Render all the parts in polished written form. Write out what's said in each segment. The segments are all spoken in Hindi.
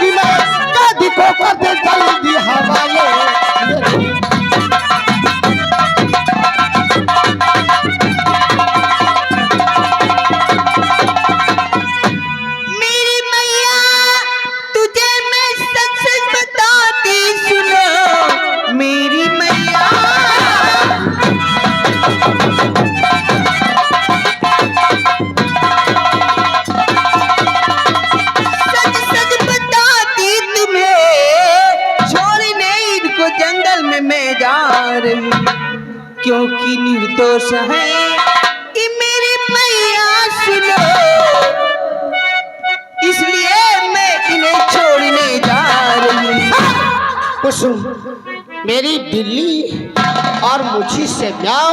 जाऊंगी मैं, कैदी को कर दे जल्दी हवाले। मेरी मैया तुझे मैं सच सच बताती सुनो, मेरी मैया सच सच बताती तुम्हें, छोड़ने इनको जंगल में मैं जा रही हूँ, क्योंकि निर्दोष है कि मेरी मैया सुनो, इसलिए मैं इन्हें छोड़ने जा रही हूँ। कुसुम, मेरी बिल्ली और मुझी से ब्याह,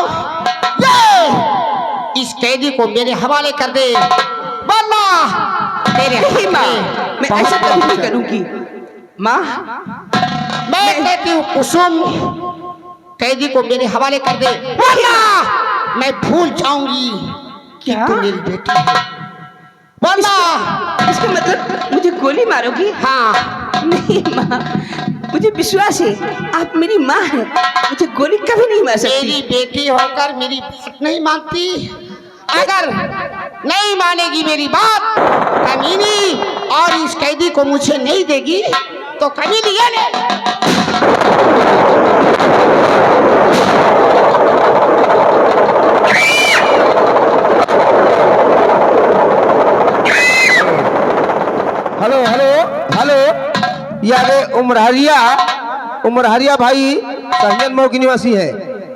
इस कैदी को मेरे हवाले कर दे, वरना तेरे नहीं माँ, मैं ऐसा कभी नहीं करूँगी। माँ मैं कहती हूँ कुसुम, कैदी को मेरे हवाले कर दे, वरना मैं भूल जाऊंगी कि क्या? तू मेरी बेटी है, वरना इसका मतलब मुझे गोली मारोगी? हाँ। नहीं माँ, मुझे विश्वास है आप मेरी माँ हैं, मुझे गोली कभी नहीं मार सकती। मेरी बेटी होकर मेरी बात नहीं मानती, अगर नहीं मानेगी मेरी बात कमीनी, और इस कैदी को मुझे नहीं देगी तो कमीनी ये ले। हेलो हेलो हेलो, यारे उमरहरिया भाई संजन मऊ की निवासी है।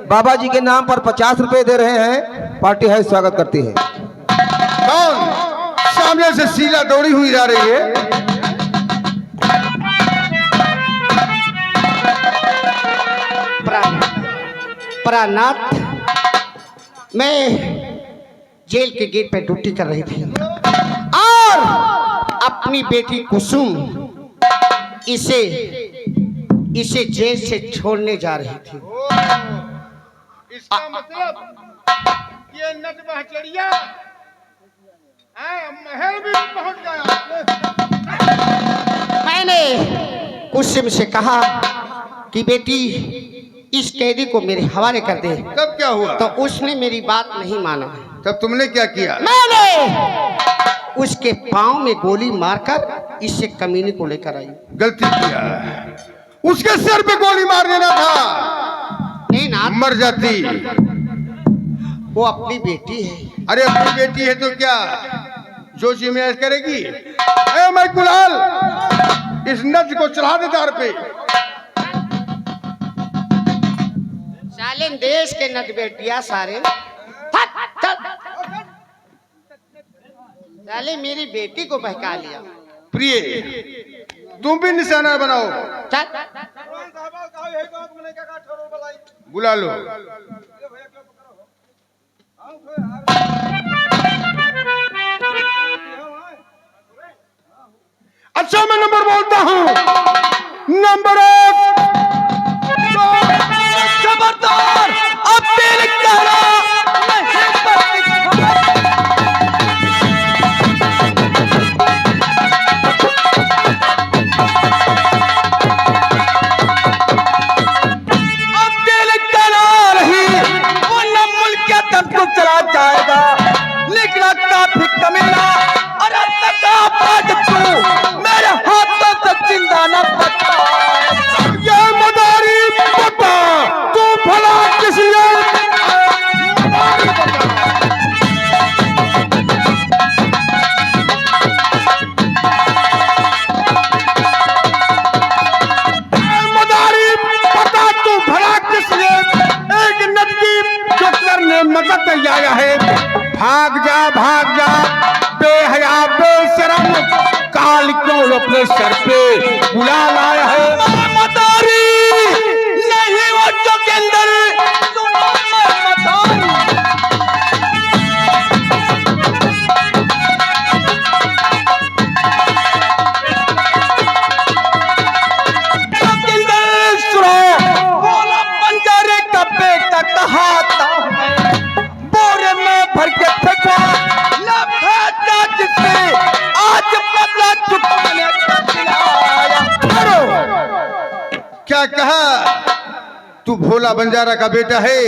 बाबा जी के नाम पर 50 रुपए दे रहे हैं, पार्टी है स्वागत करती है। कौन सामने से सीला दौड़ी हुई जा रही है? प्रानाथ, मैं जेल के गेट पे ड्यूटी कर रही थी और अपनी बेटी कुसुम इसे जेल से छोड़ने जा रही थी। इसका मतलब ये नट बहचड़िया महल भी पहुंच गया। मैंने कुसुम से कहा कि बेटी इस कैदी को मेरे हवाले कर दे, तब क्या हुआ? तो उसने मेरी बात नहीं माना। तब तुमने क्या किया? मैंने उसके पांव में गोली मारकर इससे कमीनी को लेकर आई। गलती किया, उसके सर पे गोली मार देना था, नहीं ना, मर जाती। वो अपनी बेटी है। अरे अपनी बेटी है तो क्या जोशी में करेगी? ए मैं कुलाल, इस नट को चढ़ा दे दार पे। साले देश के नट बेटिया सारे साले मेरी बेटी को बहका लिया। प्रिय, तुम भी निशाना बनाओ, चल। बुला लो। अच्छा मैं नंबर बोलता हूं, नंबर 1। खबरदार, अब तेरे कहना को चला जाएगा, लेकिन काफी कमीना और अब तक आज तू मेरे हाथों से जिंदा न बचा। ये मदारी बता, तू भला किस लिए? मदारी बता, तू भला किस लिए? एक नदी जो करने मदद आया है। भाग जा बेहया बेशरम, काल क्यों अपने सर पे बुला लाया है? मदारी नहीं वो जो के अंदर सुनो मदारी। पंजारे का बेटा कहा था, बोरे में भर के फेंका जिससे आज बदला चुकाने का दिला। क्या कहा? तू भोला बंजारा का बेटा है?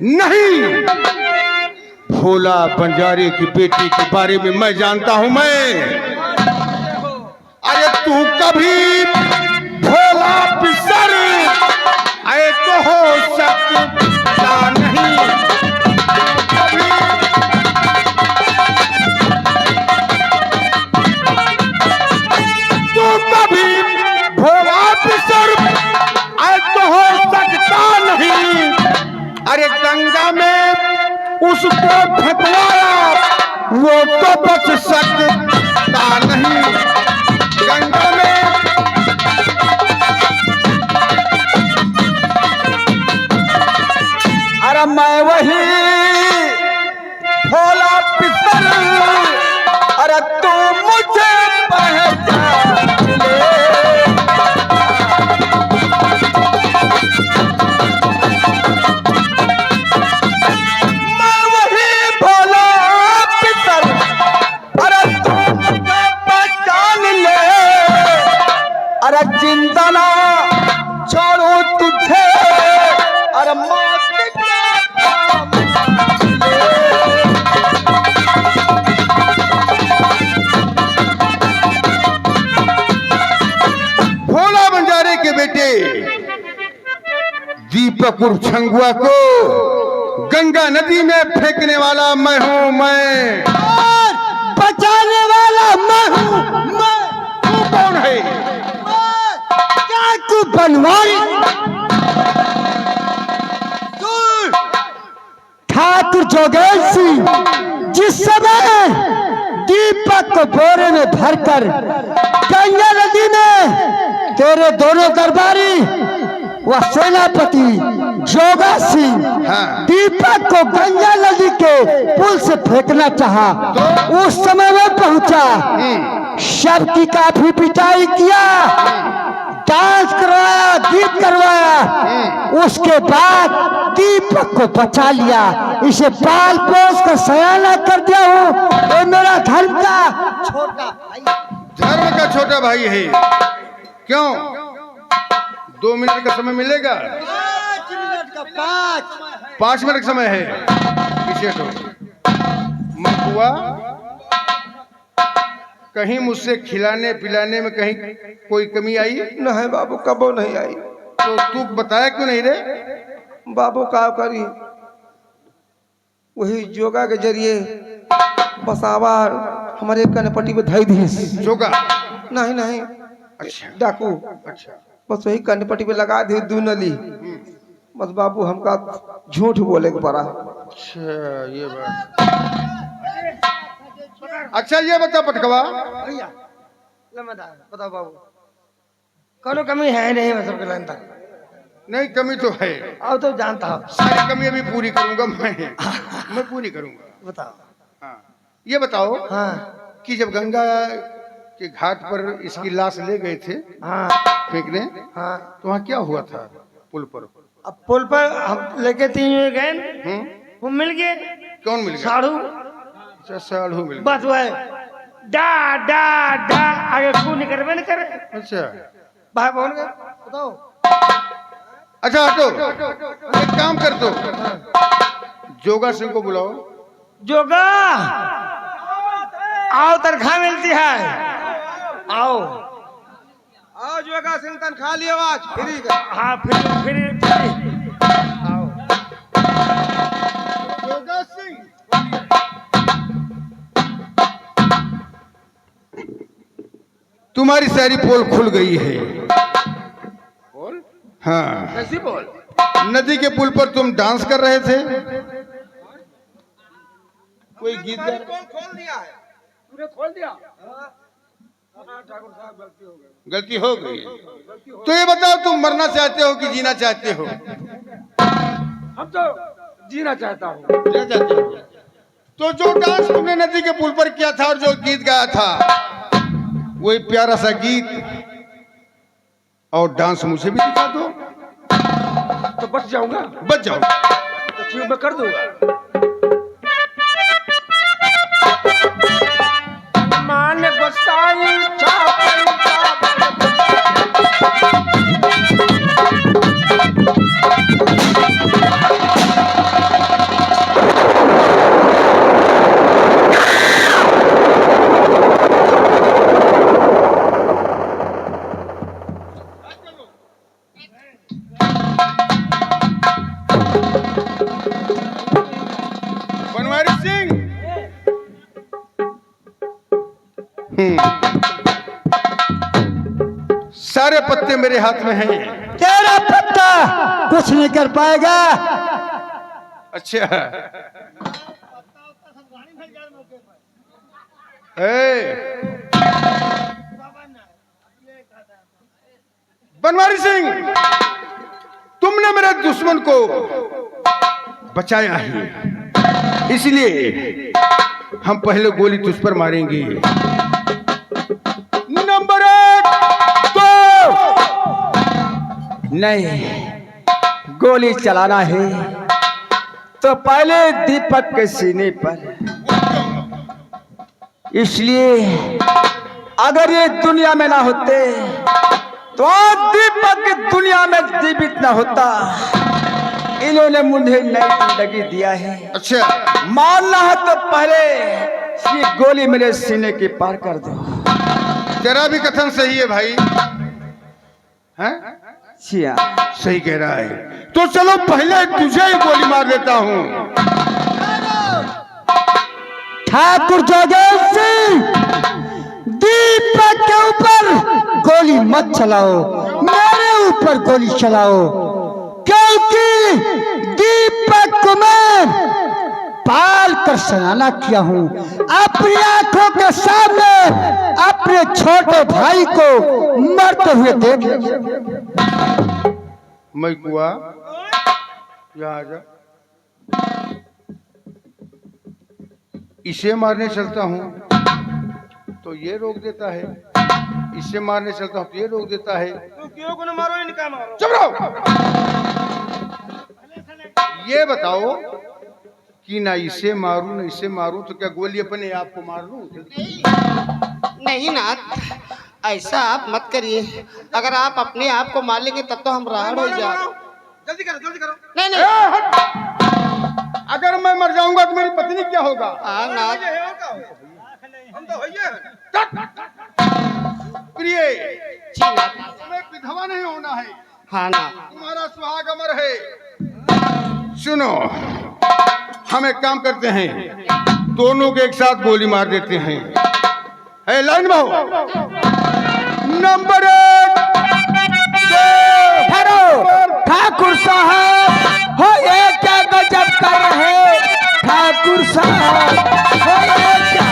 नहीं, भोला बंजारे की बेटी के बारे में मैं जानता हूं। अरे तू कभी भोला पिसर आए तो हो सकता नहीं। तू कभी भोला पिसर आए तो हो सकता नहीं। अरे गंगा में उसको फेंकवाया वो तो बच सकता नहीं। गंगा में अरे मैं वही भोला पितर, अरे तू मुझे पहचान ले। मैं वही भोला पितर, अरे तू मुझे पहचान ले। अरे जिंदा ना छोड़ू तुझे, अरे मौत क्या काम ले। भोला बंजारे के बेटे दीपक उर्फ छंगुआ को गंगा नदी में फेंकने वाला मैं हूं। मैं बचाने वाला मैं हूं। मैं तू कौन है? क्या तू बनवारी? ठाकुर जोगेश सिंह जिस समय दीपक को बोरे में भरकर गंगा नदी में तेरे दोनों दरबारी व सेनापति जोगा सिंह दीपक को गंगा नदी के पुल से फेंकना चाहा, उस समय में पहुंचा, शव की काफी पिटाई किया, डांस करवाया, गीत करवाया, उसके बाद दीपक को बचा लिया। इसे पाल पोस कर सयाना कर दिया हूँ। ये मेरा धर्म का छोटा भाई, धर्म का छोटा भाई है। क्यों 2 मिनट का समय मिलेगा? 5 मिनट का 5 मिनट का समय है। पीछे तो मकुआ, कहीं मुझसे खिलाने पिलाने में कहीं कोई कमी आई? नहीं बाबू, कबो नहीं आई। तो तू बताया क्यों नहीं रे? बाबू का करी, वही योगा के जरिए बसावार हमारे कनपट्टी में धई दी। जोगा? नहीं नहीं, अच्छा डाकू, अच्छा। बस वही कनपट्टी पे लगा दी 2 नली। बस बाबू हमका झूठ बोले के पड़ा। अच्छा ये बात। अच्छा ये बता पटकवा, बताओ बाबू, कोनो कमी है नहीं मतलब के लाइन तक? नहीं कमी तो है, अब तो जानता हूँ। सारी कमी अभी पूरी करूंगा मैं पूरी करूंगा। बताओ। हाँ ये बताओ हाँ कि जब गंगा के घाट पर इसकी लाश ले गए थे हाँ फेंकने, हाँ, तो वहाँ क्या हुआ था पुल पर? अब पुल पर हम लेके 3 गए, वो मिल गए। कौन मिल गया? साढ़ू। अच्छा साढ़ू मिल गया। बस वो है डा डा डा आगे कौन नहीं करे, करे। अच्छा भाई बोल गए, बताओ। अच्छा हटो, एक काम कर दो, जोगा सिंह को बुलाओ। जोगा आओ, तनख्वाह मिलती है, आओ। आओ जोगा सिंह, तनख्वाह लियो आज फ्री का। हाँ फिर आओ। जोगा सिंह, तुम्हारी सारी पोल खुल गई है। पोल? हाँ। कैसी बोल? नदी के पुल पर तुम डांस कर रहे थे, कोई गीत गा? खोल दिया है, पूरे खोल दिया। ठाकुर साहब गलती हो गई। तो ये बताओ तुम मरना चाहते हो कि जीना चाहते हो? हम तो जीना चाहता हूँ। जीना चाहते हो। तो जो डांस तुमने नदी के पुल पर किया था और जो गीत गाया था, वही प्यारा सा गीत और डांस मुझे भी दिखा दो। तो बच जाऊंगा। बच जाओ। तो ठीक मैं कर दूंगा। मान गोसाई सारे पत्ते मेरे हाथ में हैं। तेरा पत्ता कुछ नहीं कर पाएगा। अच्छा बनवारी सिंह, तुमने मेरे दुश्मन को बचाया है, इसलिए हम पहले गोली तुझ पर मारेंगे। नंबर 1 तो नहीं, गोली चलाना है तो पहले दीपक के सीने पर। इसलिए अगर ये दुनिया में ना होते तो दीपक दुनिया में जीवित ना होता। इन्होंने मुझे नई जिंदगी दिया है। अच्छा, मानना है तो पहले ये गोली मेरे सीने के पार कर दो। तेरा भी कथन सही है भाई, हैं? सही कह रहा है। तो चलो पहले तुझे ही गोली मार देता हूँ। ठाकुर जोगेश सिंह, दीपक के ऊपर गोली मत चलाओ, मेरे ऊपर गोली चलाओ, क्योंकि दीपक को मैं पाल कर सयाना किया हूँ। अपनी आंखों के सामने अपने छोटे भाई को मरते हुए देख लिया। मैं कुआ यहाँ आजा, इसे मारने चलता हूँ तो ये रोक देता है, इसे मारने चलता हूँ तो ये रोक देता है। तो क्यों को न मारो, इनका मारो। चुप रहो। ये बताओ कि ना इसे मारूं ना इसे मारूं तो क्या गोली अपने आप को मार लूं? नहीं नाथ, ऐसा आप मत करिए। अगर आप अपने आप को मार लेंगे तब तो हम राहड़ हो जाए। जल्दी करो, जल्दी करो। नहीं नहीं, अगर मैं मर जाऊंगा तो मेरी पत्नी क्या होगा? हाँ नाथ, हम तो प्रिय, जी नाथ, तुम्हें विधवा नहीं होना है। हाँ नाथ, तुम्हारा सुहाग अमर है। सुनो, हम एक काम करते हैं, दोनों के एक साथ गोली मार देते हैं। है लाइन में हो। नंबर 1 ठाकुर साहब हो, ये क्या गजब कर रहे ठाकुर साहब हो, ये क्या?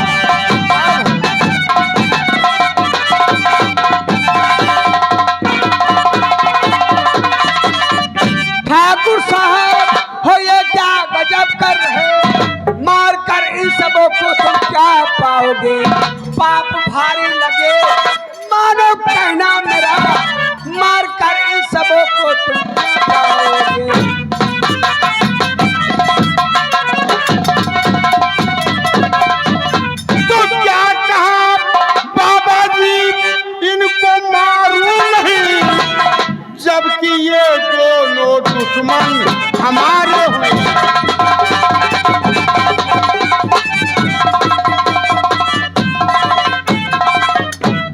ठाकुर साहब हो, ये क्या गजब कर रहे, मार कर इन सबों को तुम क्या पाओगे? पाप भारी लगे मानो कहना मेरा, मार कर इन सबों को तुम क्या पाओगे? तो क्या कहा बाबा जी, इनको मारूं नहीं, जबकि ये दोनों दुश्मन हमारे हुए।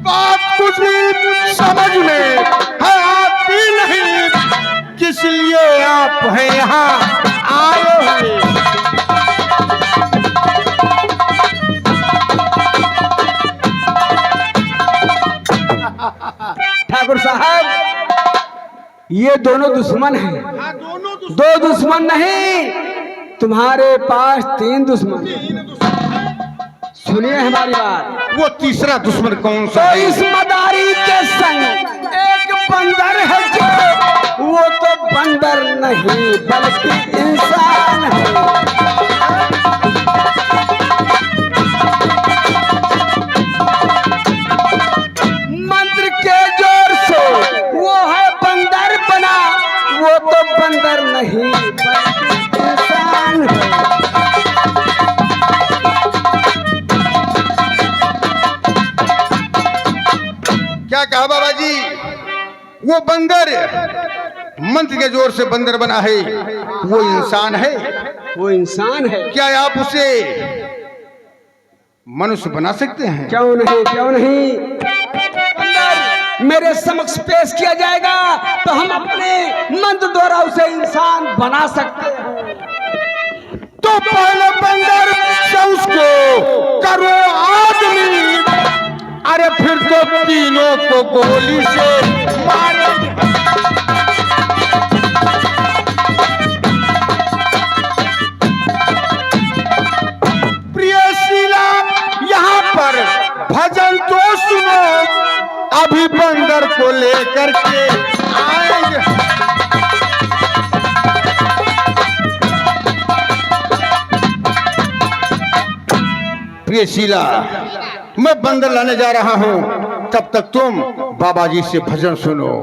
बात कुछ भी समझ में है आती नहीं, किस लिए आप हैं यहाँ आए हुए? ठाकुर साहब, ये दोनों दुश्मन हैं। हाँ, दोनों दो दुश्मन नहीं, तुम्हारे पास 3 दुश्मन। सुनिए हमारी बात। वो तीसरा दुश्मन कौन सा तो है? इस मदारी के संग एक बंदर है जो, वो तो बंदर नहीं बल्कि इंसान है। मंत्र के जोर से वो है बंदर बना, वो तो बंदर नहीं बल्कि इंसान है। क्या कहा बाबा जी? वो बंदर मंत्र के जोर से बंदर बना है, वो इंसान है। वो इंसान है। क्या आप उसे मनुष्य बना सकते हैं? क्यों नहीं, क्यों नहीं? मेरे समक्ष पेश किया जाएगा तो हम अपने मंत्र द्वारा उसे इंसान बना सकते हैं। तो पहले बंदर से उसको करो आदमी, अरे फिर तो तीनों को गोली से मारेंगे। प्रिय शीला, यहाँ पर भजन तो सुनो, अभी बंदर को लेकर के आएंगे। प्रिय शीला, मैं बंदर लाने जा रहा हूँ, तब तक तुम बाबा जी से भजन सुनो।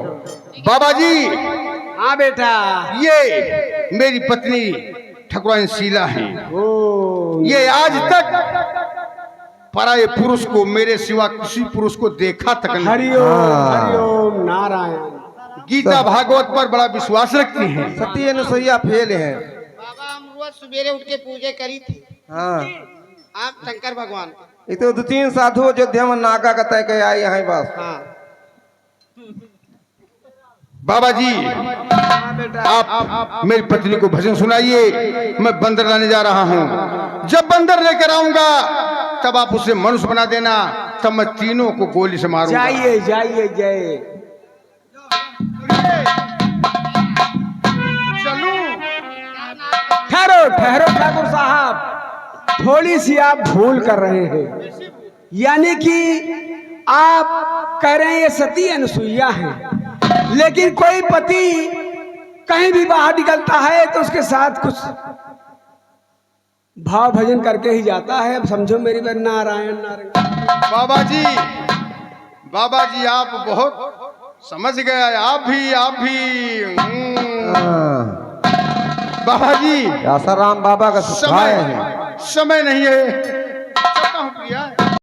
बाबा जी, हाँ बेटा। ये मेरी पत्नी ठकुराइन शीला है। ये आज तक पराये पुरुष को मेरे सिवा किसी पुरुष को देखा तक नहीं। हरिओम नारायण। गीता भागवत पर बड़ा विश्वास रखती है। सती अनुसैया फेल है। बाबा हम रोज सवेरे उठ के पूजा करी थी, हाँ, आप शंकर भगवान। ये तो 2-3 साधु अयोध्या में नागा का तय के आए हैं बस। हाँ बाबा जी, आप मेरी पत्नी को भजन सुनाइए, मैं बंदर लाने जा रहा हूँ। जब बंदर लेकर आऊंगा तब आप उसे मनुष्य बना देना, तब मैं तीनों को गोली से मारूंगा। जाइए जाइए जय। ठहरो ठहरो ठाकुर साहब, थोड़ी सी आप भूल कर रहे हैं। यानी कि आप कह रहे हैं ये सती अनुसुईया है, लेकिन कोई पति कहीं भी बाहर निकलता है तो उसके साथ कुछ भाव भजन करके ही जाता है। अब समझो मेरी बात, नारायण नारायण। बाबा जी आप बहुत समझ गए। आप भी बाबा जी, आसाराम बाबा का सुखाए हैं। समय नहीं है, चलता हूँ प्रिया।